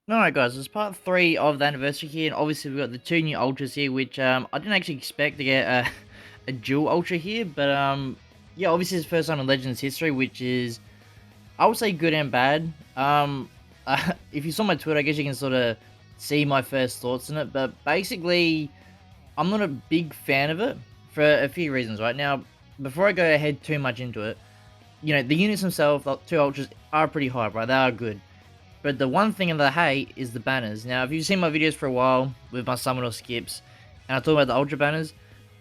Alright guys, it's part 3 of the anniversary here, and obviously we've got the 2 new ultras here, which I didn't actually expect to get a dual ultra here, but yeah, obviously it's the first time in Legends history, which is, I would say, good and bad. If you saw my Twitter, I guess you can sort of see my first thoughts on it, but basically, I'm not a big fan of it for a few reasons. Right now, before I go ahead too much into it, the units themselves, the 2 ultras, are pretty high, right? They are good. But the one thing that I hate is the banners. Now, if you've seen my videos for a while with my summon or skips, and I talk about the ultra banners,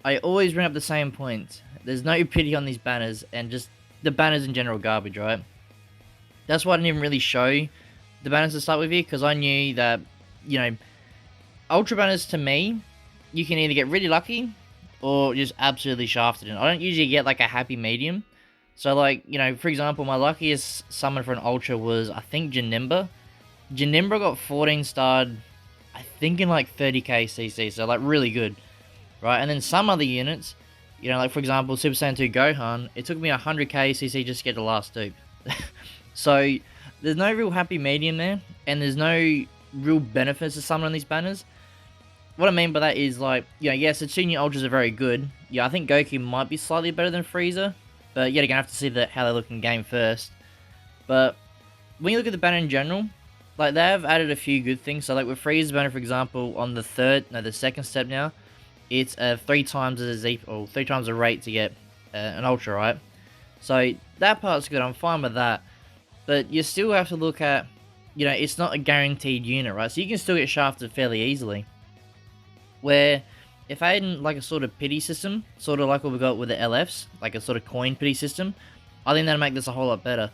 I always bring up the same point. There's no pity on these banners, and just the banners in general garbage, right? That's why I didn't even really show the banners to start with here, because I knew that, ultra banners to me, you can either get really lucky, or just absolutely shafted. And I don't usually get like a happy medium. So like, for example, my luckiest summon for an ultra was, I think, Janimba. Janimba got 14 starred, I think, in like 30k CC, so like really good, right? And then some other units, like for example, Super Saiyan 2 Gohan, it took me 100k CC just to get the last dupe. So there's no real happy medium there, and there's no real benefits to summon on these banners. What I mean by that is, like, yes, the 2 new ultras are very good. Yeah, I think Goku might be slightly better than Frieza, but yet again, I have to see how they look in game first. But when you look at the banner in general, like, they have added a few good things. So like with Frieza's banner, for example, on the second step now, it's 3 times as a Z, or 3 times the rate to get an ultra, right? So that part's good. I'm fine with that. But you still have to look at, it's not a guaranteed unit, right? So you can still get shafted fairly easily. Where if I had like a sort of pity system, sort of like what we got with the LFs, like a sort of coin pity system, I think that'd make this a whole lot better.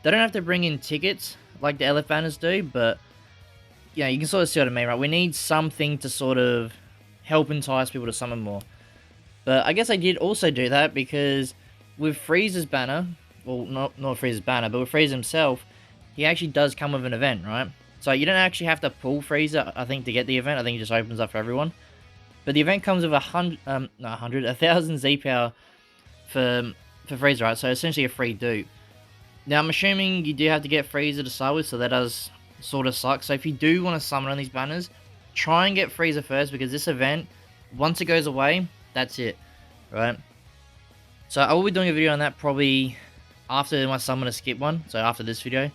They don't have to bring in tickets like the LF banners do, but you can sort of see what I mean, right? We need something to sort of help entice people to summon more. But I guess I did also do that because with Frieza's banner, well, not Frieza's banner, but with Frieza himself, he actually does come with an event, right? So you don't actually have to pull Frieza, I think, to get the event. I think it just opens up for everyone. But the event comes with 1,000 Z power for Frieza, right? So essentially a free dupe. Now I'm assuming you do have to get Frieza to start with, so that does sort of suck. So if you do want to summon on these banners, try and get Frieza first, because this event, once it goes away, that's it, right? So I will be doing a video on that probably after my summoner skip one, so after this video.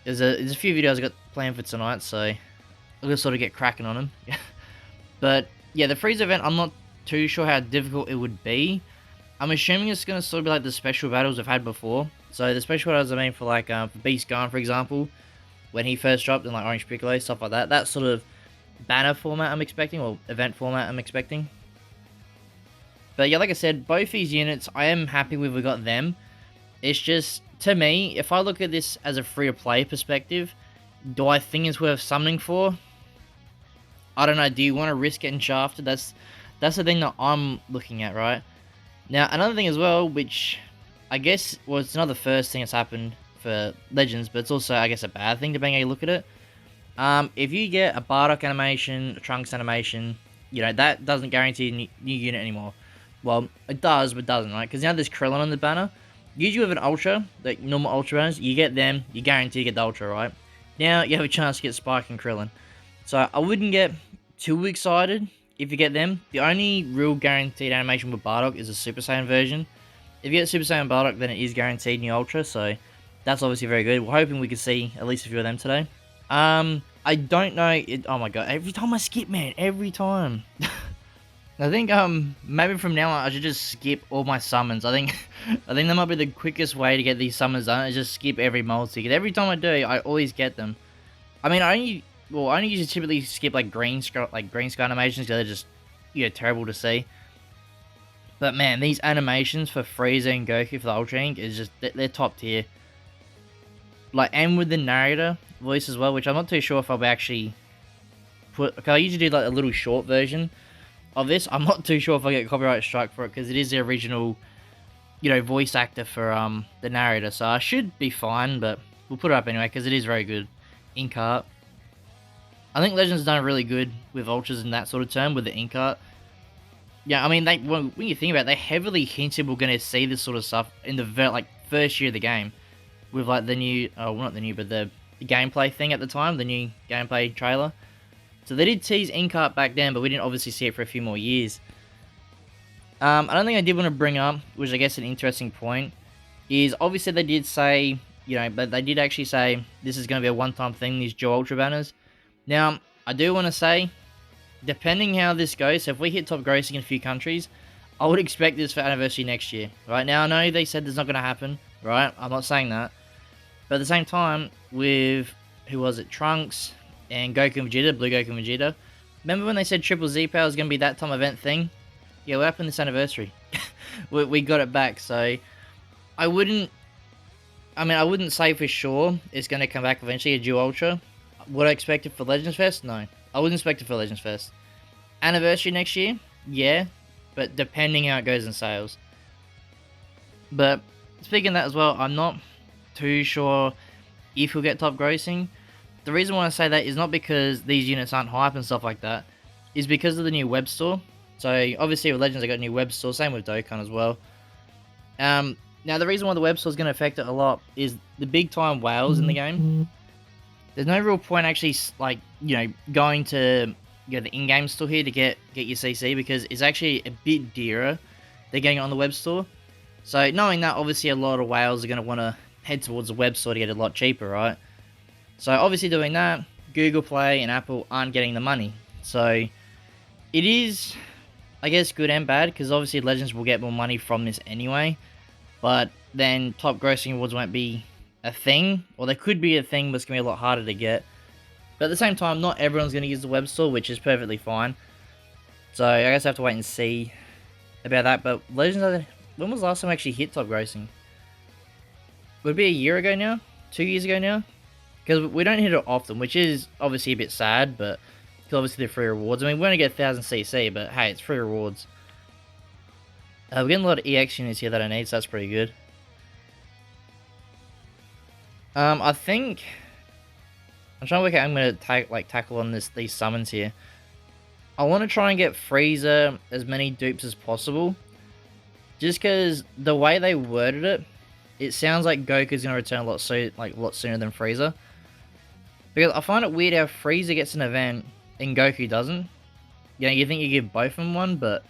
There's a few videos I got planned for tonight, so I'm gonna sort of get cracking on them. But yeah, the Frieza event, I'm not too sure how difficult it would be. I'm assuming it's going to sort of be like the special battles I've had before. So the special battles I mean for like for Beast Gun, for example, when he first dropped, in like Orange Piccolo, stuff like that. That sort of banner format I'm expecting, or event format I'm expecting. But yeah, like I said, both these units, I am happy with we got them. It's just, to me, if I look at this as a free-to-play perspective, do I think it's worth summoning for? I don't know, do you want to risk getting shafted? That's the thing that I'm looking at, right? Now, another thing as well, which I guess, well, it's not the first thing that's happened for Legends, but it's also, I guess, a bad thing depending how you look at it. If you get a Bardock animation, a Trunks animation, that doesn't guarantee a new unit anymore. Well, it does, but doesn't, right? Because now there's Krillin on the banner. Usually with an Ultra, like normal Ultra banners, you get them, you guarantee to get the Ultra, right? Now you have a chance to get Spike and Krillin. So I wouldn't get too excited if you get them. The only real guaranteed animation with Bardock is a Super Saiyan version. If you get Super Saiyan Bardock, then it is guaranteed new Ultra, so that's obviously very good. We're hoping we can see at least a few of them today. I don't know. Oh my god, every time I skip, man, every time. I think maybe from now on I should just skip all my summons. I think that might be the quickest way to get these summons done, is just skip every multi. Because every time I do, I always get them. I mean, I only usually typically skip like green sky animations, because they're just terrible to see. But man, these animations for Frieza and Goku for the Ultra Ink is just, they're top tier. Like, and with the narrator voice as well, which I'm not too sure if I'll actually put. Because I usually do like a little short version of this. I'm not too sure if I get copyright strike for it, because it is the original, voice actor for the narrator. So I should be fine, but we'll put it up anyway, because it is very good. Ink art. I think Legends done really good with Ultras in that sort of term, with the ink art. Yeah, I mean, when you think about it, they heavily hinted we're going to see this sort of stuff in the first year of the game. With like the new, oh, well, not the new, but the gameplay thing at the time, the new gameplay trailer. So they did tease Inkart back then, but we didn't obviously see it for a few more years. I don't think I did want to bring up, which I guess an interesting point, is obviously they did say, but they did actually say this is going to be a one-time thing, these Dual Ultra banners. Now, I do want to say, depending how this goes, so if we hit top grossing in a few countries, I would expect this for anniversary next year. Right now, I know they said there's not going to happen, right? I'm not saying that. But at the same time, with, who was it, Trunks and Goku and Vegeta, Blue Goku and Vegeta, remember when they said Triple Z Power is going to be that time event thing? Yeah, what happened this anniversary? we got it back, so I wouldn't say for sure it's going to come back eventually, a Dual Ultra. Would I expect it for Legends Fest? No. I wouldn't expect it for Legends Fest. Anniversary next year? Yeah, but depending how it goes in sales. But speaking of that as well, I'm not too sure if he'll get top grossing. The reason why I say that is not because these units aren't hype and stuff like that, is because of the new web store. So obviously with Legends I got a new web store, same with Dokkan as well. Now the reason why the web store is going to affect it a lot is the big time whales in the game. There's no real point actually going to the in-game store here to get your CC, because it's actually a bit dearer than getting it on the web store. So knowing that, obviously a lot of whales are going to want to head towards the web store to get it a lot cheaper, right? So obviously doing that, Google Play and Apple aren't getting the money. So it is, I guess, good and bad, because obviously Legends will get more money from this anyway. But then top grossing awards won't be a thing, or they could be a thing, but it's going to be a lot harder to get. But at the same time, not everyone's going to use the web store, which is perfectly fine. So I guess I have to wait and see about that. But Legends, when was the last time I actually hit top grossing? Would it be a year ago now? 2 years ago now? Because we don't hit it often, which is obviously a bit sad, but obviously they're free rewards. I mean, we only get 1000 CC, but hey, it's free rewards. We're getting a lot of EX units here that I need, so that's pretty good. I think I'm trying to work out how I'm gonna tackle on these summons here. I want to try and get Frieza as many dupes as possible, just because the way they worded it, it sounds like Goku's gonna return a lot sooner than Frieza. Because I find it weird how Frieza gets an event and Goku doesn't. You think you give both of them one, but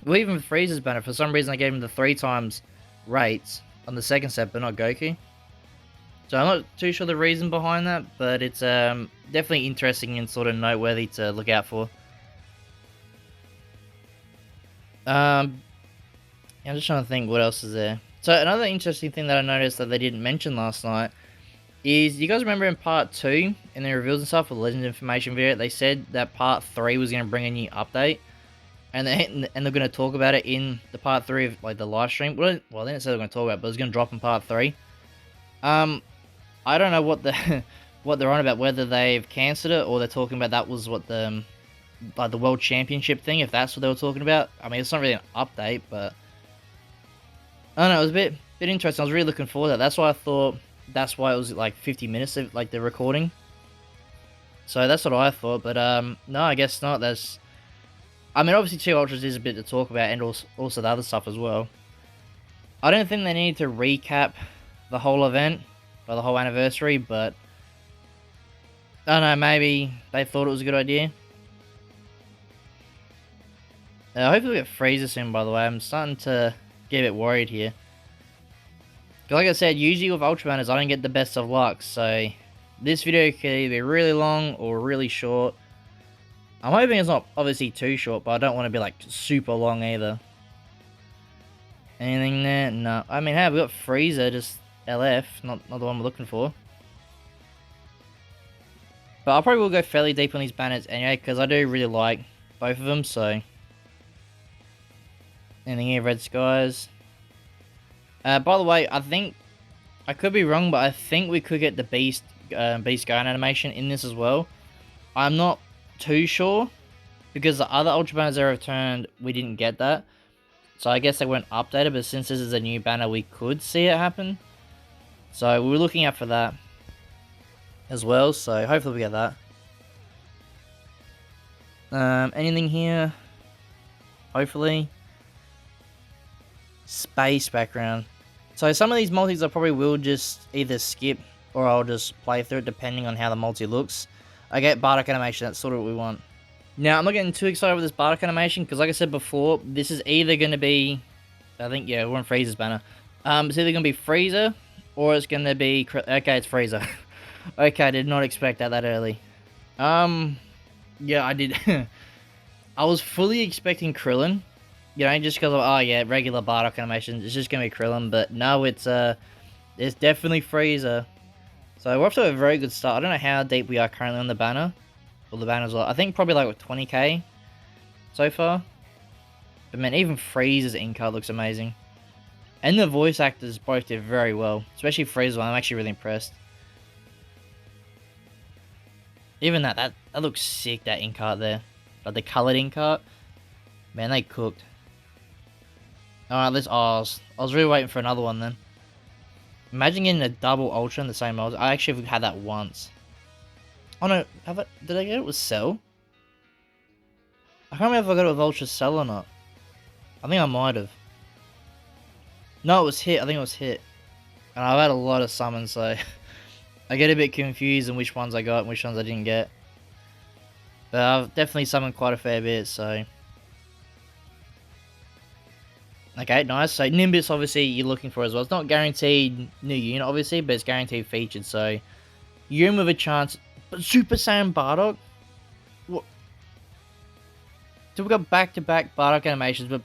well, even with Frieza's banner, for some reason I gave him the 3 times rates on the second set, but not Goku. So I'm not too sure the reason behind that, but it's definitely interesting and sort of noteworthy to look out for. I'm just trying to think what else is there. So another interesting thing that I noticed that they didn't mention last night is, you guys remember in part 2, in the reveals and stuff with Legends information video, they said that part 3 was going to bring a new update, and they're going to talk about it in the part 3 of the live stream. Well, they didn't say they're going to talk about it, but it's going to drop in part 3. I don't know what they're on about, whether they've cancelled it or they're talking about that was what the World Championship thing, if that's what they were talking about. I mean, it's not really an update, but I don't know, it was a bit interesting. I was really looking forward to that. That's why I thought, that's why it was 50 minutes of the recording. So that's what I thought, but no, I guess not. I mean, obviously 2 Ultras is a bit to talk about, and also the other stuff as well. I don't think they need to recap the whole event, or the whole anniversary, but I don't know, maybe they thought it was a good idea. Hopefully we get Frieza soon, by the way. I'm starting to get a bit worried here. Like I said, usually with Ultra banners, I don't get the best of luck, so this video could either be really long or really short. I'm hoping it's not obviously too short, but I don't want to be super long either. Anything there? No. I mean, hey, we got Frieza, just LF, not the one we're looking for. But I probably will go fairly deep on these banners anyway, because I do really like both of them, so. Anything here, Red Skies. By the way, I think, I could be wrong, but I think we could get the Beast Guardian animation in this as well. I'm not too sure, because the other Ultra banners that returned, we didn't get that. So I guess they weren't updated, but since this is a new banner, we could see it happen. So we're looking out for that as well, so hopefully we get that. Anything here? Hopefully. Space background. So some of these multis I probably will just either skip or I'll just play through it depending on how the multi looks. I get Bardock animation, that's sort of what we want. Now, I'm not getting too excited with this Bardock animation, because like I said before, this is either going to be, I think, yeah, we're on Frieza's banner. It's either going to be Frieza, or it's going to be, okay, it's Frieza. Okay, I did not expect that early. Yeah, I did. I was fully expecting Krillin, you know, just because of, oh yeah, regular Bardock animations, it's just going to be Krillin, but no, it's definitely Frieza. So we're off to a very good start. I don't know how deep we are currently on the banner. Well, the banner's I think probably like 20k so far. But man, even Frieza's ink art looks amazing. And the voice actors both did very well. Especially Frieza, I'm actually really impressed. Even that looks sick, that ink art there. Like the coloured ink art. Man, they cooked. Alright, let's... Oh, I was really waiting for another one then. Imagine getting a double Ultra in the same mold. I actually had that once. Oh no, did I get it with Cell? I can't remember if I got it with Ultra Cell or not. I think I might have. No, it was hit. I think it was hit. And I've had a lot of summons, so I get a bit confused on which ones I got and which ones I didn't get. But I've definitely summoned quite a fair bit, so... Okay, nice. So Nimbus, obviously, you're looking for as well. It's not guaranteed new unit, obviously, but it's guaranteed featured. So you're in with a chance. But Super Saiyan Bardock? What? So we got back-to-back Bardock animations, but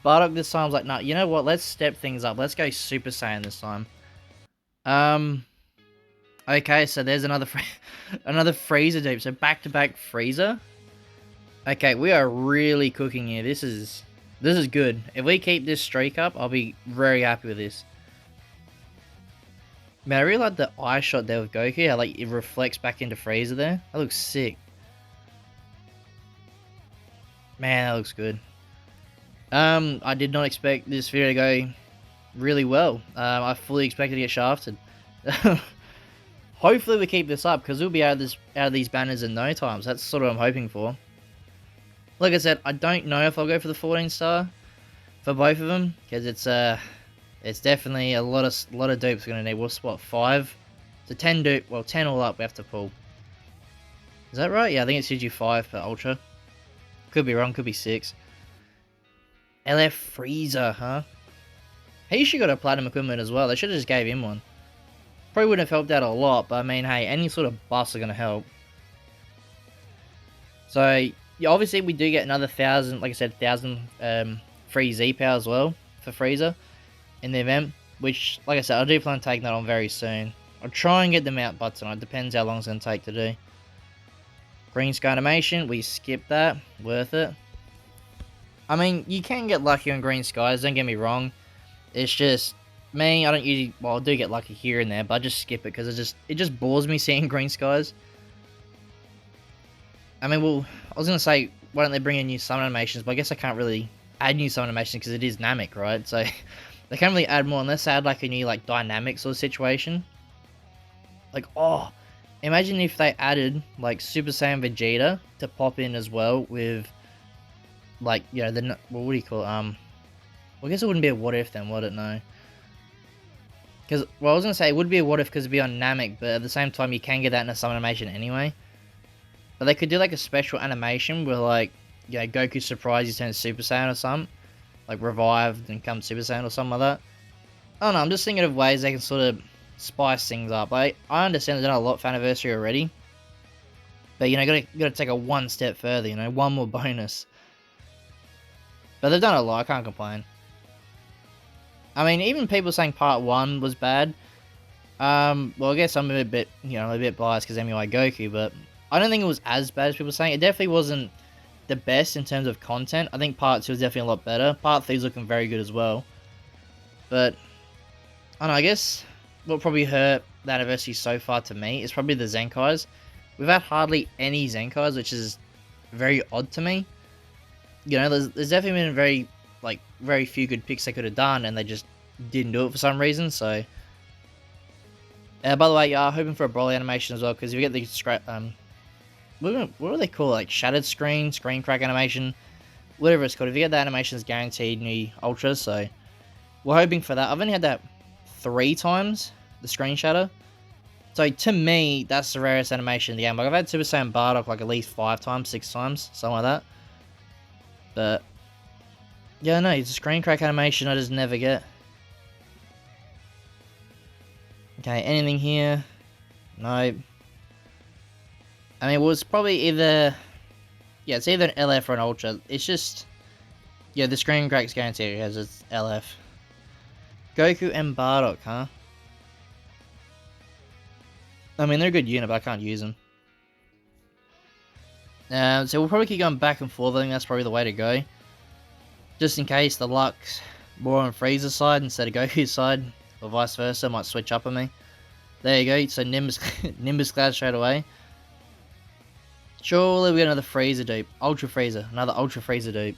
Bardock this time's like, nah, you know what? Let's step things up. Let's go Super Saiyan this time. Okay, so there's another another Frieza dupe. So back-to-back Frieza. Okay, we are really cooking here. This is good. If we keep this streak up, I'll be very happy with this. Man, I really like the eye shot there with Goku. How like it reflects back into Frieza there. That looks sick. Man, that looks good. I did not expect this video to go really well. I fully expected to get shafted. Hopefully we keep this up, because we'll be out of these banners in no time. So that's sort of what I'm hoping for. Like I said, I don't know if I'll go for the 14 star for both of them, because it's definitely a lot of dupes gonna need. What's what, 5? So 10 dupe, well 10 all up we have to pull. Is that right? Yeah, I think it's usually 5 per ultra. Could be wrong, could be 6. LF Frieza, huh? He should got a platinum equipment as well. They should have just gave him one. Probably wouldn't have helped out a lot, but I mean, hey, any sort of buffs are gonna help. So yeah, obviously we do get another 1,000, like I said, 1,000 free Z power as well for Frieza in the event, which, like I said, I do plan on taking that on very soon. I'll try and get them out by tonight, depends how long it's going to take to do. Green Sky animation, we skip that, worth it. I mean, you can get lucky on Green Skies, don't get me wrong. It's just, me, I don't usually, well, I do get lucky here and there, but I just skip it because it just bores me seeing Green Skies. I mean, well, I was going to say, why don't they bring in new summon animations, but I guess I can't really add new summon animations because it is Namek, right? So, they can't really add more unless they add like a new, like, dynamic sort of situation. Like, oh, imagine if they added, like, Super Saiyan Vegeta to pop in as well with, like, you know, well, what do you call it? Well, I guess it wouldn't be a what if then, would it? No. Because, well, I was going to say it would be a what if because it'd be on Namek, but at the same time, you can get that in a summon animation anyway. But they could do like a special animation where, like, you know, Goku surprise turns Super Saiyan or something. Like, revived and come Super Saiyan or something like that. I don't know, I'm just thinking of ways they can sort of spice things up. Like, I understand they've done a lot for Anniversary already. But, you know, gotta take a one step further, you know, one more bonus. But they've done a lot, I can't complain. I mean, even people saying Part 1 was bad. Well, I guess I'm a bit, you know, a bit biased because MUI Goku, but I don't think it was as bad as people saying. It definitely wasn't the best in terms of content. I think Part 2 is definitely a lot better. Part 3 is looking very good as well. But, I don't know, I guess what probably hurt the Anniversary so far to me is probably the Zenkais. We've had hardly any Zenkais, which is very odd to me. You know, there's definitely been very few good picks they could have done, and they just didn't do it for some reason, so... by the way, hoping for a Broly animation as well, because if you get the what do they call it? Like shattered screen crack animation, whatever it's called. If you get that animation, it's guaranteed new ultras. So we're hoping for that. I've only had that 3 times, the screen shatter. So to me, that's the rarest animation in the game. Like I've had Super Saiyan Bardock like at least 5 times, 6 times, something like that. But yeah, no, it's a screen crack animation I just never get. Okay, anything here? No. I mean, it was probably either... Yeah, it's either an LF or an Ultra. It's just... Yeah, the screen crack's guaranteed because it's LF. Goku and Bardock, huh? I mean, they're a good unit, but I can't use them. So we'll probably keep going back and forth. I think that's probably the way to go. Just in case the luck's more on Frieza's side instead of Goku's side, or vice versa, might switch up on me. There you go, so Nimbus, Nimbus Cloud straight away. Surely we got another Frieza dupe. Ultra Frieza, another Ultra Frieza dupe.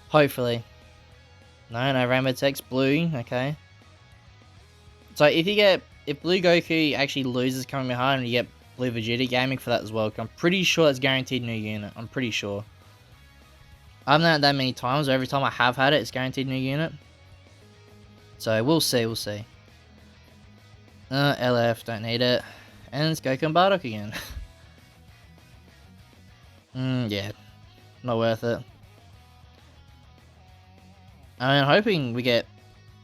Hopefully. No, no Rainbow Text, blue, okay. So if Blue Goku actually loses coming behind, and you get Blue Vegeta gaming for that as well. I'm pretty sure that's guaranteed new unit. I'm pretty sure. I haven't had it that many times, but every time I have had it, it's guaranteed new unit. So we'll see, we'll see. LF, don't need it. And it's Goku and Bardock again. Yeah. Not worth it. I mean, I'm hoping we get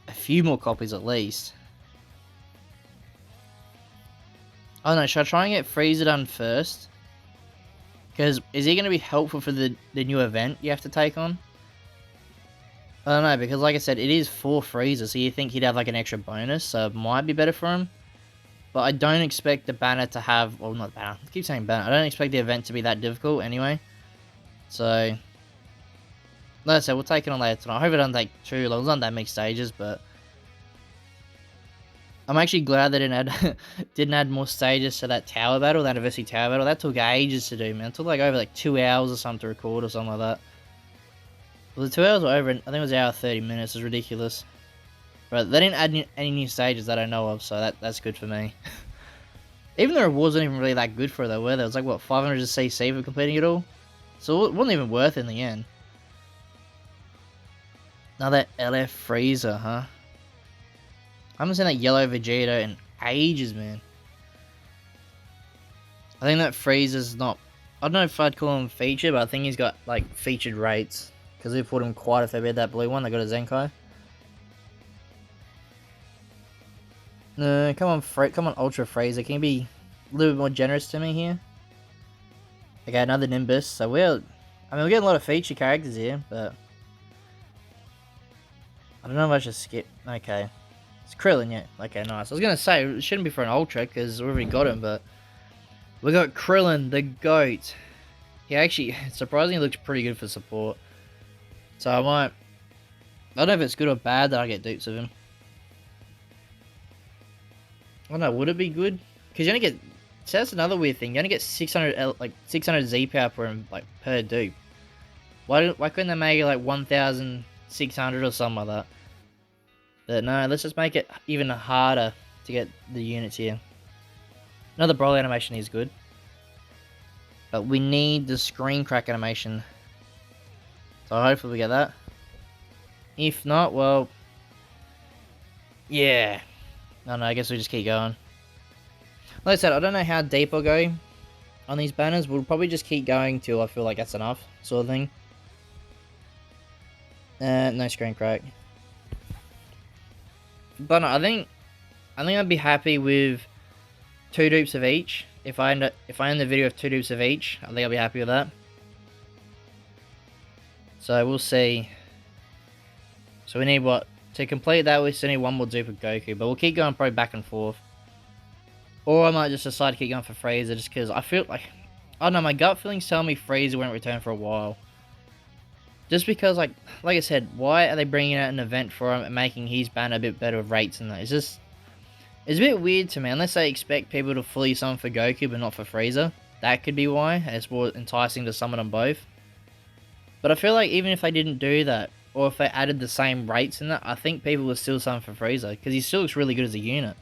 a few more copies at least. I don't know, should I try and get Frieza done first? Because is he going to be helpful for the new event you have to take on? I don't know, because like I said, it is for Frieza, so you think he'd have like an extra bonus, so it might be better for him. But I don't expect the banner to have, well not the banner, I keep saying banner, I don't expect the event to be that difficult anyway. So, like I said, we'll take it on later tonight. I hope it doesn't take too long, it's not that many stages, but... I'm actually glad they didn't add more stages to that tower battle, that anniversary tower battle. That took ages to do, man. It took like over like 2 hours or something to record or something like that. Well, the 2 hours were over, I think it was an hour 30 minutes. It's ridiculous. But they didn't add any new stages that I know of, so that's good for me. Even the rewards weren't even really that good for it though, were they? It was like, what, 500 CC for completing it all? So it wasn't even worth it in the end. Another LF Frieza, huh? I haven't seen that yellow Vegeta in ages, man. I think that Frieza's not... I don't know if I'd call him featured, but I think he's got, like, featured rates. Because they put him quite a fair bit, that blue one. They got a Zenkai. No, come on, Ultra Frieza. Can you be a little bit more generous to me here? Okay, another Nimbus. So we're getting a lot of feature characters here, but... I don't know if I should skip. Okay. It's Krillin, yeah. Okay, nice. I was going to say, it shouldn't be for an Ultra, because we already got him, but... We got Krillin, the GOAT. He actually, surprisingly, looks pretty good for support. So I don't know if it's good or bad that I get dupes of him. I don't know, would it be good? Because you only get... So that's another weird thing. You only get 600 Z power per dupe. Why couldn't they make it like 1,600 or something like that? But no, let's just make it even harder to get the units here. Another Broly animation is good. But we need the screen crack animation. So hopefully we get that. If not, well... Yeah. No, I guess we just keep going. Like I said, I don't know how deep I'll go on these banners. We'll probably just keep going till I feel like that's enough, sort of thing. No screen crack. But no, I think I'd be happy with 2 dupes of each. If I end the video with 2 dupes of each, I think I'll be happy with that. So we'll see. So we need what? To complete that, we still need 1 more dupe of Goku, but we'll keep going probably back and forth. Or I might just decide to keep going for Frieza, just because I feel like... I don't know, my gut feelings tell me Frieza won't return for a while. Just because, like I said, why are they bringing out an event for him and making his banner a bit better with rates and that? It's just... It's a bit weird to me, unless they expect people to fully summon for Goku, but not for Frieza. That could be why, and it's more enticing to summon them both. But I feel like even if they didn't do that, or if they added the same rates in that, I think people would still summon for Frieza, because he still looks really good as a unit.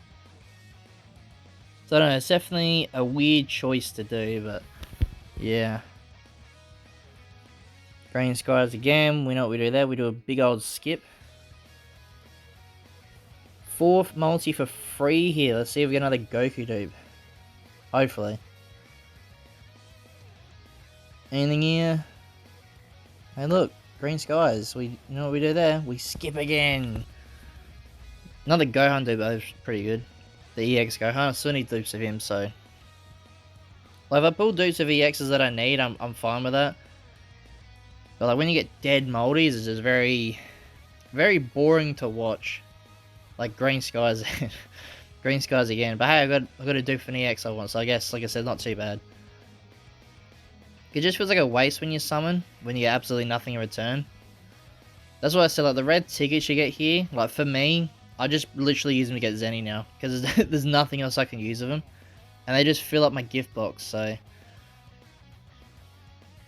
So I don't know, it's definitely a weird choice to do, but yeah. Green skies again, we know what we do there, we do a big old skip. 4th multi for free here. Let's see if we get another Goku dupe. Hopefully. Anything here? Hey look, green skies. You know what we do there? We skip again. Another Gohan dupe, that was pretty good. The EX Gohan, I still need dupes of him, so. Like, if I pull dupes of EXs that I need, I'm fine with that. But like, when you get dead multis, it's just very, very boring to watch. Like, green skies. Green skies again. But hey, I got a dupe for an EX I want, so I guess, like I said, not too bad. It just feels like a waste when you summon, when you get absolutely nothing in return. That's why I said, like, the red tickets you get here, like, for me, I just literally use them to get Zenny now, because there's nothing else I can use of them. And they just fill up my gift box, so.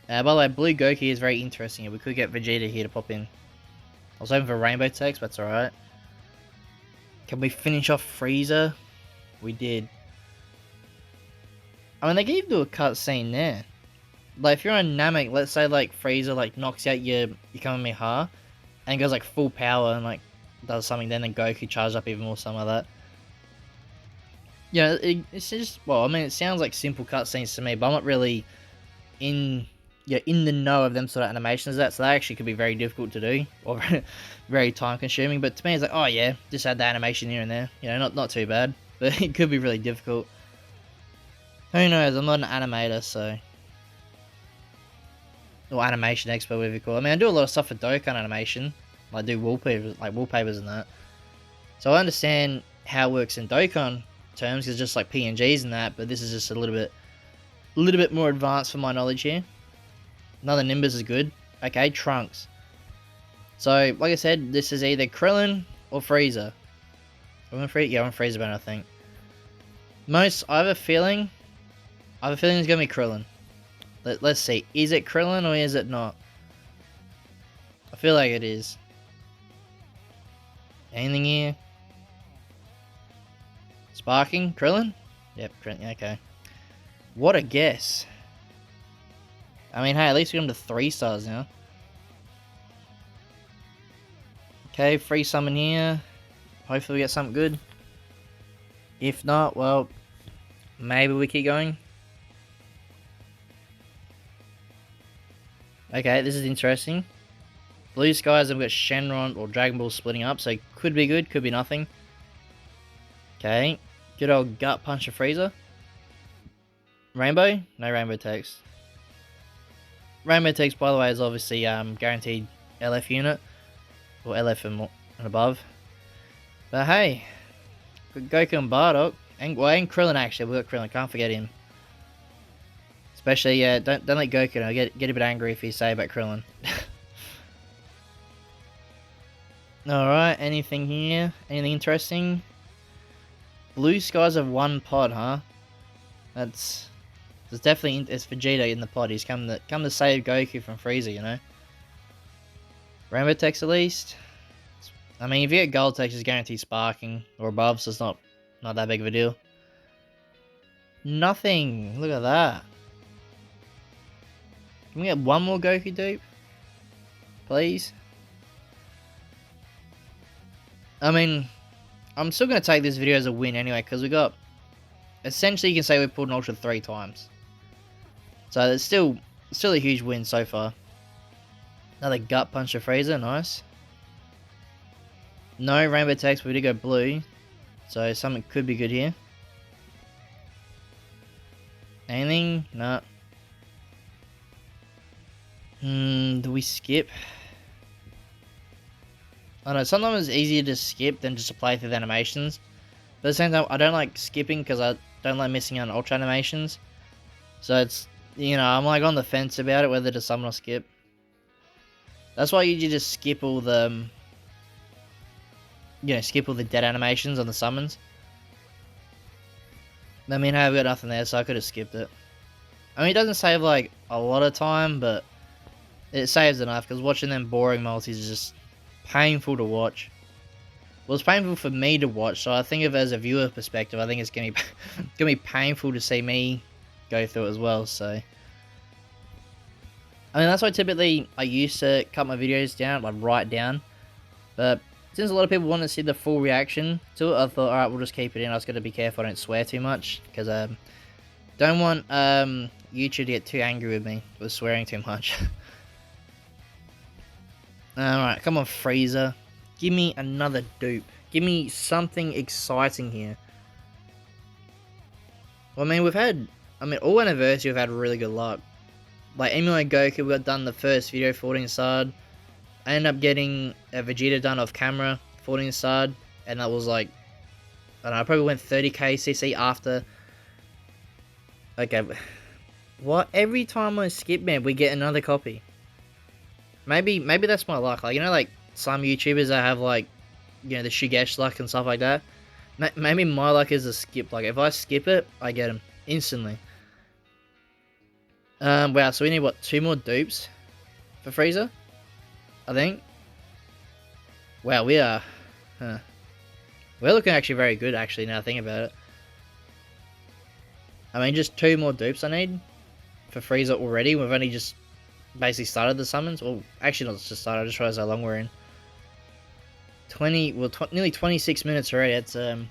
By the way, blue Goku is very interesting. We could get Vegeta here to pop in. I was hoping for rainbow text, but that's alright. Can we finish off Frieza? We did. I mean, they gave you a cutscene there. Like, if you're on Namek, let's say, like, Frieza, like, knocks out your Kamehameha, and goes, like, full power, and, like, does something, then Goku charges up even more, something like that. Yeah, it's just, well, I mean, it sounds like simple cutscenes to me, but I'm not really in the know of them sort of animations, so that actually could be very difficult to do, or very time consuming, but to me, it's like, oh yeah, just add the animation here and there, you know, not too bad, but it could be really difficult. Who knows, I'm not an animator, so. Or animation expert, whatever you call it. I mean, I do a lot of stuff for Dokkan animation. I do wallpapers and that. So I understand how it works in Dokkan terms, it's just like PNGs and that, but this is just a little bit more advanced for my knowledge here. Another Nimbus is good. Okay, Trunks. So, like I said, this is either Krillin or Frieza. I'm Frieza band, I think. I have a feeling it's gonna be Krillin. Let's see. Is it Krillin or is it not? I feel like it is. Anything here? Sparking? Krillin? Yep, Krillin. Okay. What a guess. I mean, hey, at least we got him to 3 stars now. Okay, free summon here. Hopefully we get something good. If not, well, maybe we keep going. Okay, this is interesting. Blue skies, and we've got Shenron or Dragon Ball splitting up, so could be good, could be nothing. Okay, good old gut punch of Frieza. Rainbow? No rainbow text. Rainbow text, by the way, is obviously guaranteed LF unit, or LF and above. But hey, Goku and Bardock, and Krillin actually. We got Krillin, can't forget him. Especially, don't let Goku know. Get a bit angry if you say about Krillin. Alright, anything here? Anything interesting? Blue skies have 1 pod, huh? There's definitely it's Vegeta in the pod. He's come to save Goku from Frieza, you know. Rainbow text at least. I mean, if you get gold text, it's guaranteed sparking or above, so it's not that big of a deal. Nothing. Look at that. Can we get one more Goku dupe? Please? I mean, I'm still going to take this video as a win anyway, because we got... Essentially, you can say we pulled an Ultra 3 times. So, it's still a huge win so far. Another gut punch of Frieza, nice. No rainbow text, but we did go blue. So, something could be good here. Anything? No. Do we skip? I don't know, sometimes it's easier to skip than just to play through the animations. But at the same time, I don't like skipping because I don't like missing out on ultra animations. So it's, you know, I'm like on the fence about it, whether to summon or skip. That's why I usually just skip all the, skip all the dead animations on the summons. I mean, I've got nothing there, so I could have skipped it. I mean, it doesn't save, like, a lot of time, but it saves enough, because watching them boring multis is just painful to watch. Well, it's painful for me to watch, so I think of it as a viewer perspective, I think it's gonna be painful to see me go through it as well, so. I mean, that's why typically I used to cut my videos down, like write down, but since a lot of people want to see the full reaction to it, I thought, alright, we'll just keep it in. I was going to be careful I don't swear too much, because don't want YouTube to get too angry with me for swearing too much. Alright, come on, Frieza. Give me another dupe. Give me something exciting here. Well, I mean, all anniversary we've had really good luck. Like, emulate Goku, we got done the first video, 14 star. I ended up getting a Vegeta done off camera, 14 star. And that was like, I don't know, I probably went 30k CC after. Okay. What? Every time I skip, man, we get another copy. Maybe that's my luck. Like, you know, like, some YouTubers that have, like, you know, the Shigesh luck and stuff like that. Maybe my luck is a skip. Like, if I skip it, I get them instantly. Wow, so we need, what, 2 more dupes for Frieza? I think. Wow, we are... Huh. We're looking actually very good, actually, now I think about it. I mean, just 2 more dupes I need for Frieza already. We've only just basically started the summons. Well, actually not just started, I just realized how long we're in. Nearly 26 minutes already. It's a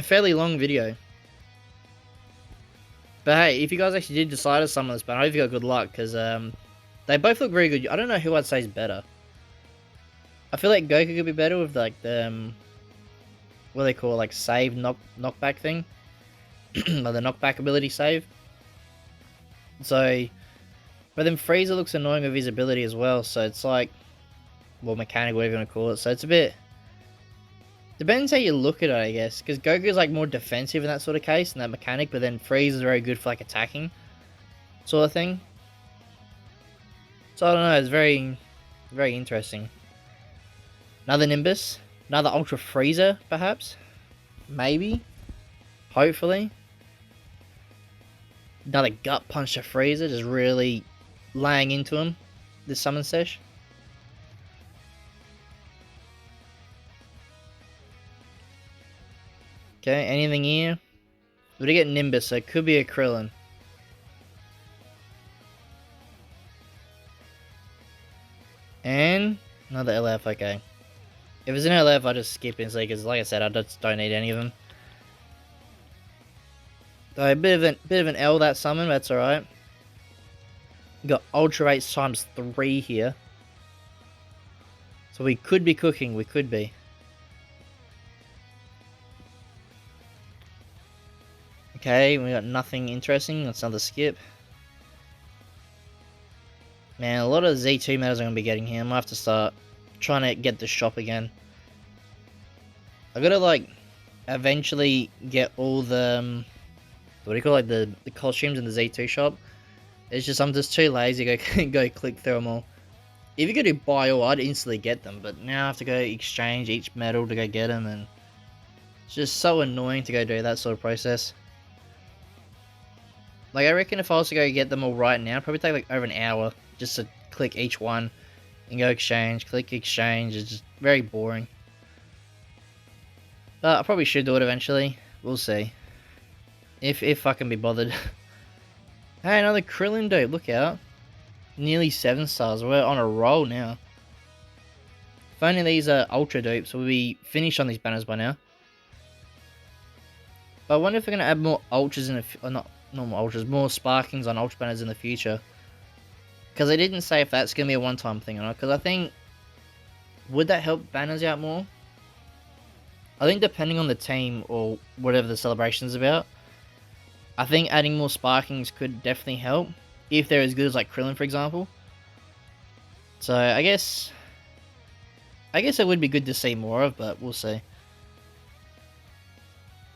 fairly long video. But hey, if you guys actually did decide to summon this banner, I hope you got good luck, because they both look very good. I don't know who I'd say is better. I feel like Goku could be better with, like, the what do they call it, like, save knockback thing. Like the knockback ability save. So, but then Frieza looks annoying with his ability as well, so it's like, well, mechanic, whatever you want to call it. So it's a bit, depends how you look at it, I guess, because Goku's like more defensive in that sort of case, in that mechanic, but then Frieza's very good for like attacking sort of thing. So I don't know, it's very, very interesting. Another Nimbus, another Ultra Frieza, perhaps, maybe, hopefully. Another gut punch to Frieza, just really laying into him this summon sesh. Okay, anything here? We did get Nimbus, so it could be a Krillin. And another LF, okay. If it's an LF, I just skip instantly, because like I said, I just don't need any of them. So a bit of an L that summon, but that's alright. We got Ultra Rates times 3 here. So we could be cooking, we could be. Okay, we got nothing interesting, that's another skip. Man, a lot of Z2 medals I'm going to be getting here. I'm going to have to start trying to get the shop again. I gotta, like, eventually get all the, what do you call it, like the costumes in the Z2 shop. It's just, I'm just too lazy to go click through them all. If you could do buy all, I'd instantly get them, but now I have to go exchange each medal to go get them, and it's just so annoying to go do that sort of process. Like, I reckon if I was to go get them all right now, it'd probably take like over an hour just to click each one and go exchange, click exchange. It's just very boring. But I probably should do it eventually. We'll see. If I can be bothered. Hey, another Krillin dude, look out. Nearly 7 stars, we're on a roll now. If only these are Ultra dupes, we'll be finished on these banners by now. But I wonder if we're going to add more Ultras in the, or not normal Ultras, more Sparkings on Ultra banners in the future. Because they didn't say if that's going to be a one-time thing or not, because I think, would that help banners out more? I think depending on the team or whatever the celebration is about, I think adding more Sparkings could definitely help, if they're as good as like Krillin, for example. So I guess it would be good to see more of, but we'll see.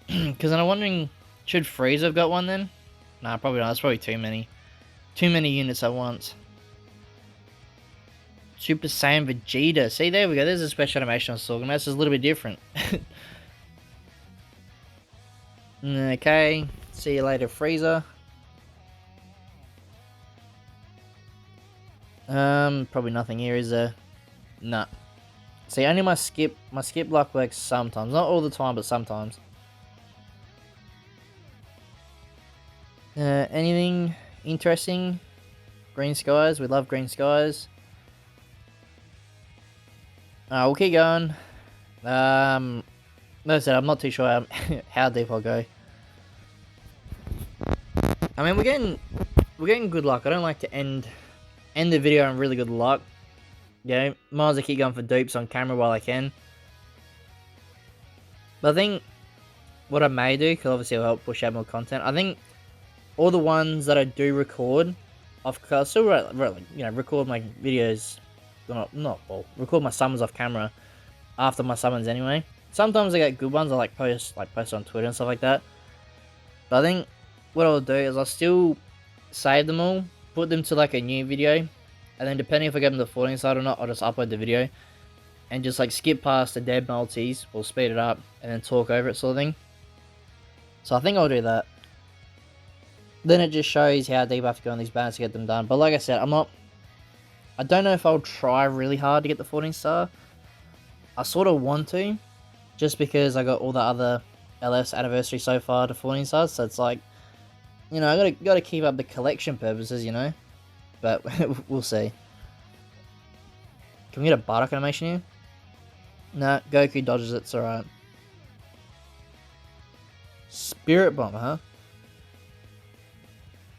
Because I'm wondering, should Frieza have got one then? Nah, probably not. That's probably too many. Too many units at once. Super Saiyan Vegeta. See, there we go. There's a special animation I was talking about. This is a little bit different. Okay. See you later, Frieza. Probably nothing here, is there? Nah. See, only my skip luck works sometimes. Not all the time, but sometimes. Anything interesting? Green skies. We love green skies. We'll keep going. Like I said, I'm not too sure how deep I'll go. I mean, we're getting good luck. I don't like to end the video on really good luck. You know, might as well keep going for dupes on camera while I can. But I think what I may do, because obviously it'll help push out more content. I think all the ones that I do record, I'll still record my videos. Record my summons off camera after my summons anyway. Sometimes I get good ones. I post on Twitter and stuff like that. But I think what I'll do is I'll still save them all, put them to a new video, and then depending if I get them to the 14 side or not, I'll just upload the video and just skip past the dead multis, or speed it up and then talk over it, sort of thing. So I think I'll do that. Then it just shows how deep I have to go on these banners to get them done. But like I said, I don't know if I'll try really hard to get the 14 star. I sort of want to, just because I got all the other LF's anniversary so far to 14 stars, so it's I gotta keep up the collection purposes, but we'll see. Can we get a Bardock animation here? Nah, Goku dodges it, it's alright. Spirit Bomb, huh?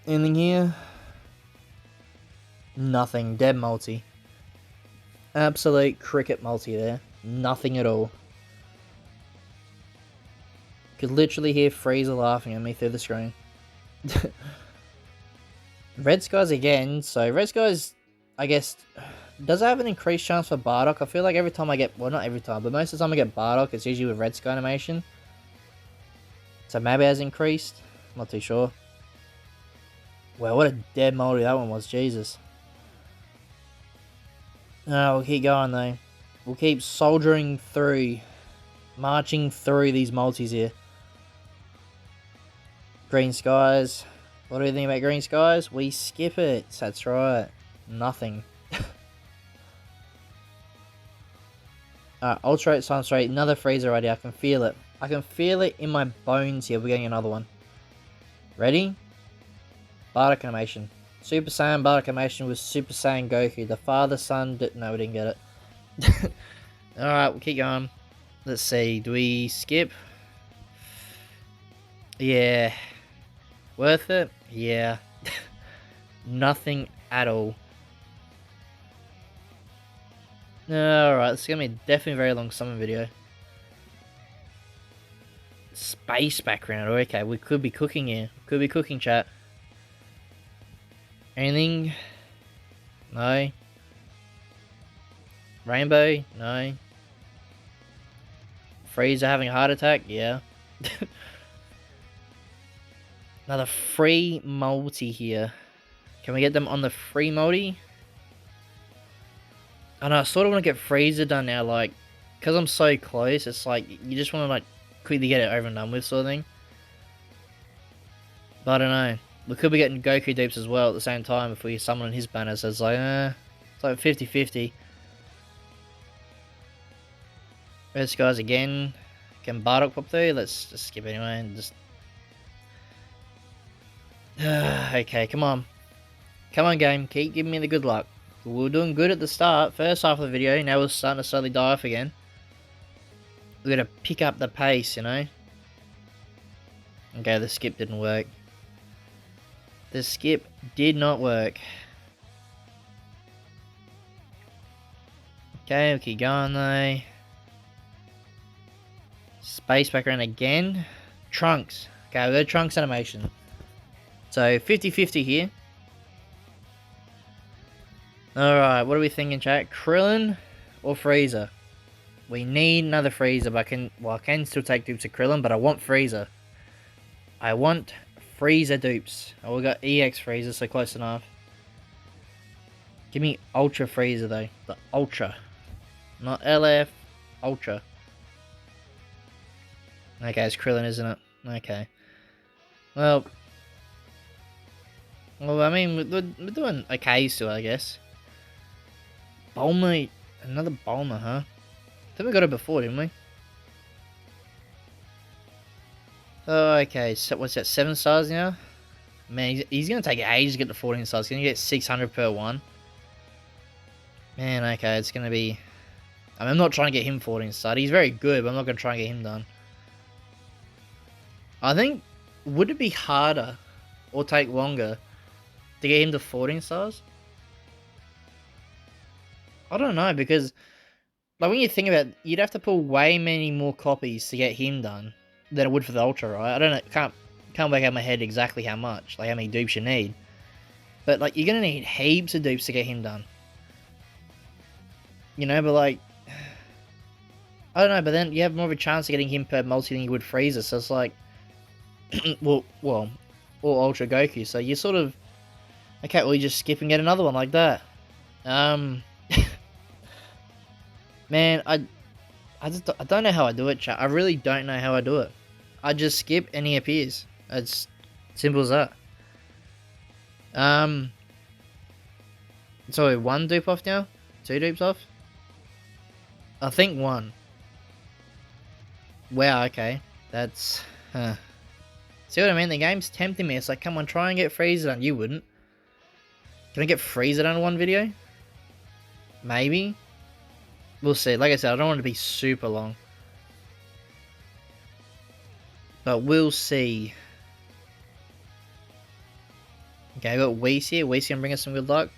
Anything here? Nothing. Dead multi. Absolute cricket multi there. Nothing at all. Could literally hear Frieza laughing at me through the screen. Red Skies again. So Red Skies, I guess, does it have an increased chance for Bardock? I feel like every time I get, well, not every time, but most of the time I get Bardock, it's usually with Red Sky animation. So maybe it has increased. I'm not too sure. Well, what a dead multi that one was, Jesus. No, we'll keep going though. We'll keep soldiering through. Marching through these multis here. Green Skies. What do you think about Green Skies? We skip it. That's right. Nothing. Alright, Ultra Silent Straight. Another Frieza right here. I can feel it. I can feel it in my bones here. We're getting another one. Ready? Bardock animation. Super Saiyan Bardock animation with Super Saiyan Goku. The father, son... No, we didn't get it. Alright, we'll keep going. Let's see. Do we skip? Yeah. Worth it? Yeah. Nothing at all. Alright, this is going to be definitely a very long summer video. Space background. Okay, we could be cooking here. Could be cooking, chat. Anything? No. Rainbow? No. Frieza having a heart attack? Yeah. Another free multi here. Can we get them on the free multi? I know, I sort of want to get Frieza done now, because I'm so close, it's you just want to, quickly get it over and done with, sort of thing. But I don't know. We could be getting Goku dupes as well at the same time if we summon his banner, so it's it's 50-50. Red Skies again. Can Bardock pop through? Let's just skip anyway and just... okay, come on. Come on, game. Keep giving me the good luck. We were doing good at the start, first half of the video. Now we're starting to slowly die off again. We gotta pick up the pace, Okay, the skip didn't work. The skip did not work. Okay, we'll keep going though. Space background again. Trunks. Okay, we'll go Trunks animation. So 50-50 here. Alright, what are we thinking, chat? Krillin or Frieza? We need another Frieza, but I can still take dupes of Krillin, but I want Frieza. I want Frieza dupes. Oh, we got EX Frieza, so close enough. Give me Ultra Frieza though. The Ultra. Not LF. Ultra. Okay, it's Krillin, isn't it? Okay. Well, I mean, we're doing okay still, I guess. Bulma. Another Bulma, huh? I think we got it before, didn't we? Oh, okay, so what's that, 7 stars now? Man, he's going to take ages to get to 14 stars. He's going to get 600 per one. Man, okay, it's going to be I mean, I'm not trying to get him 14 star. He's very good, but I'm not going to try and get him done. I think, would it be harder or take longer to get him to 14 stars? I don't know, because like when you think about it, you'd have to pull way many more copies to get him done than it would for the Ultra, right? I don't know, can't work out in my head exactly how much, like how many dupes you need. But like you're gonna need heaps of dupes to get him done. You know, but like I don't know, but then you have more of a chance of getting him per multi than you would Frieza, so it's like well or Ultra Goku, so you sort of okay, well you just skip and get another one like that. Man, I don't know how I do it, chat. I really don't know how I do it. I just skip and he appears. It's simple as that. So 1 dupe off now? 2 dupes off? I think 1. Wow, okay. That's see what I mean? The game's tempting me. It's like, come on, try and get Frieza done. You wouldn't. Can I get Frieza done in 1 video? Maybe. We'll see. Like I said, I don't want it to be super long. But we'll see. Okay, I got Whis here. Whis can bring us some good luck.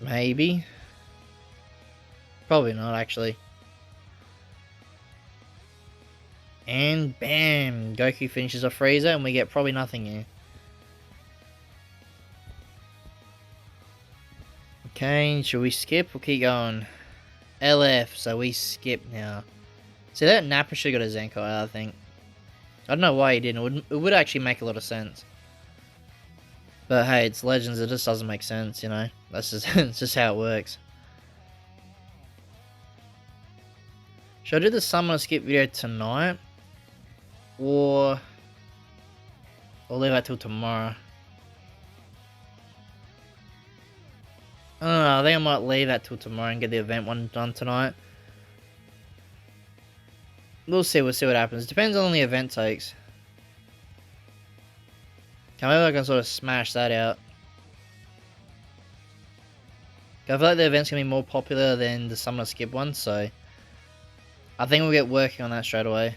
Maybe. Probably not, actually. And bam! Goku finishes off Frieza and we get probably nothing here. Okay, should we skip or keep going? LF, so we skip now. See, that Nappa should have got a Zenkai, I think. I don't know why he didn't. It would actually make a lot of sense. But hey, it's Legends, it just doesn't make sense, you know? That's just, it's just how it works. Should I do the Summoner Skip video tonight? Or leave that till tomorrow? I don't know, I think I might leave that till tomorrow and get the event one done tonight. We'll see what happens. Depends on how long the event takes. Okay, maybe I can sort of smash that out. I feel like the event's going to be more popular than the Summoner Skip one, so I think we'll get working on that straight away.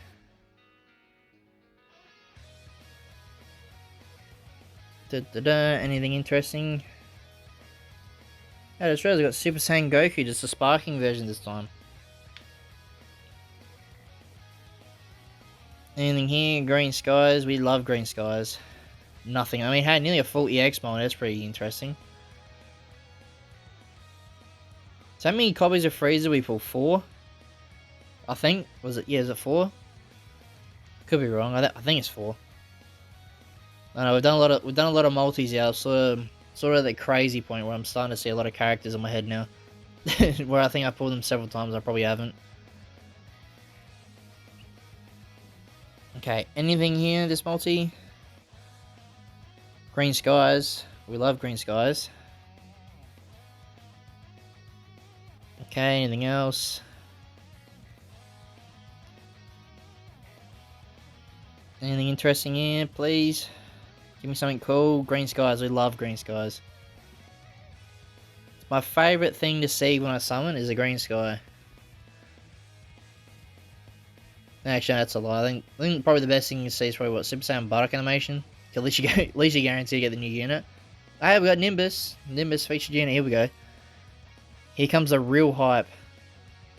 Anything interesting? Yeah, that's right, I got Super Saiyan Goku, just a sparking version this time. Anything here? Green skies. We love green skies. Nothing. I mean, hey, nearly a full EX mode. That's pretty interesting. So how many copies of Frieza we pull? 4? I think. Was it? Yeah, is it 4? Could be wrong. I think it's 4. I know we've done a lot of multis. Yeah, sort of at the crazy point where I'm starting to see a lot of characters in my head now. Where I think I pulled them several times. I probably haven't. Okay, anything here, this multi? Green skies. We love green skies. Okay, anything else? Anything interesting here, please? Give me something cool. Green skies, we love green skies. My favourite thing to see when I summon is a green sky. Actually, that's a lie. I think probably the best thing to see is probably what, Super Saiyan Bardock animation. At least you guarantee to get the new unit. Ah, we got Nimbus. Nimbus featured unit. Here we go. Here comes the real hype.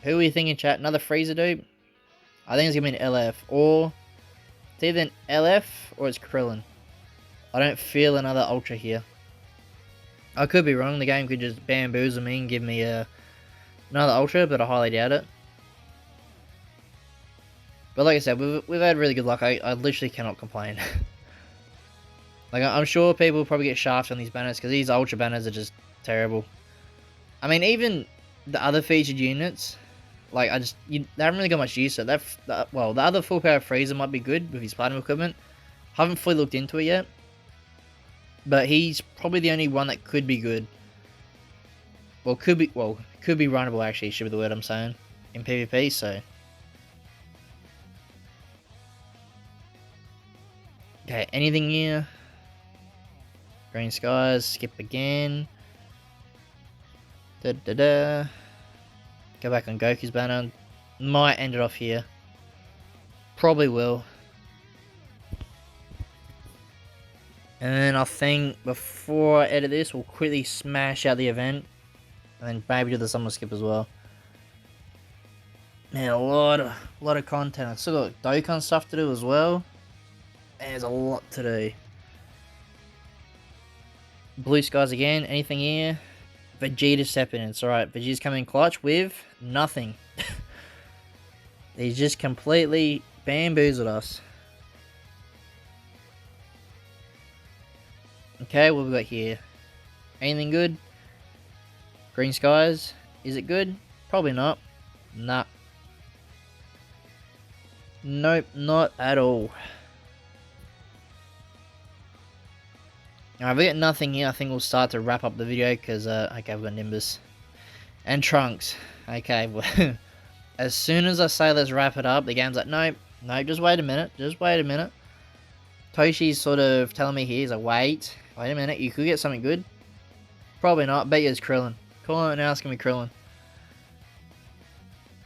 Who are you thinking, chat? Another Frieza dude? I think it's gonna be an LF, or it's either an LF or it's Krillin. I don't feel another Ultra here. I could be wrong. The game could just bamboozle me and give me another Ultra, but I highly doubt it. But like I said, we've had really good luck. I literally cannot complain. Like, I'm sure people will probably get shafted on these banners, because these Ultra banners are just terrible. I mean, even the other featured units, like, they haven't really got much use of it. Well, the other full power Frieza might be good with his platinum equipment. Haven't fully looked into it yet. But he's probably the only one that could be good. Could be runnable, actually, should be the word I'm saying, in PvP, so. Okay, anything here? Green skies, skip again. Go back on Goku's banner. Might end it off here. Probably will. And then I think before I edit this, we'll quickly smash out the event. And then maybe do the summer skip as well. Man, a lot of content. I still got Dokkan stuff to do as well. And there's a lot to do. Blue skies again. Anything here? Vegeta stepping in. It's alright. Vegeta's coming clutch with nothing. He's just completely bamboozled us. Okay, what we got here? Anything good? Green skies. Is it good? Probably not. Nah. Nope, not at all. Alright, we got nothing here. I think we'll start to wrap up the video because, okay, we've got Nimbus. And Trunks. Okay, well, as soon as I say let's wrap it up, the game's like, nope, just wait a minute, Toshi's sort of telling me here, he's like, wait a minute, you could get something good. Probably not, bet you it's Krillin. Call it now, it's gonna be Krillin.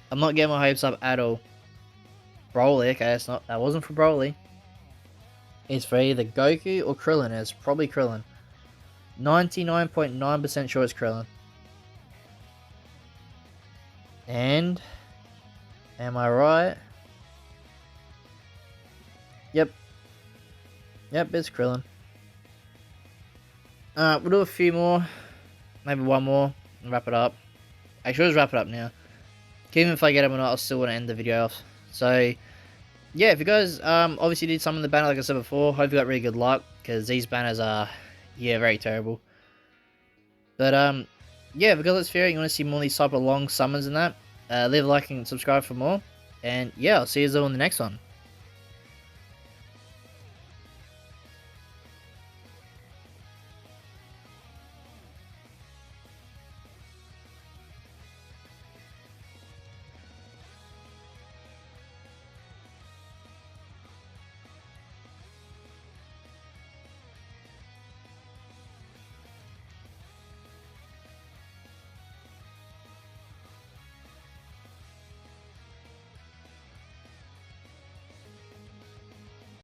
I'm not getting my hopes up at all. Broly, okay, that wasn't for Broly. It's for either Goku or Krillin. It's probably Krillin. 99.9% sure it's Krillin. And am I right? Yep, it's Krillin. Alright, we'll do a few more. Maybe one more and wrap it up. Actually, let's wrap it up now. Even if I get them or not, I'll still want to end the video off. So, yeah, if you guys obviously did some in the banner, like I said before, hope you got really good luck, because these banners are, yeah, very terrible. But, yeah, if you guys fear you want to see more of these type of long summons and that, leave a like and subscribe for more. And, yeah, I'll see you all in the next one.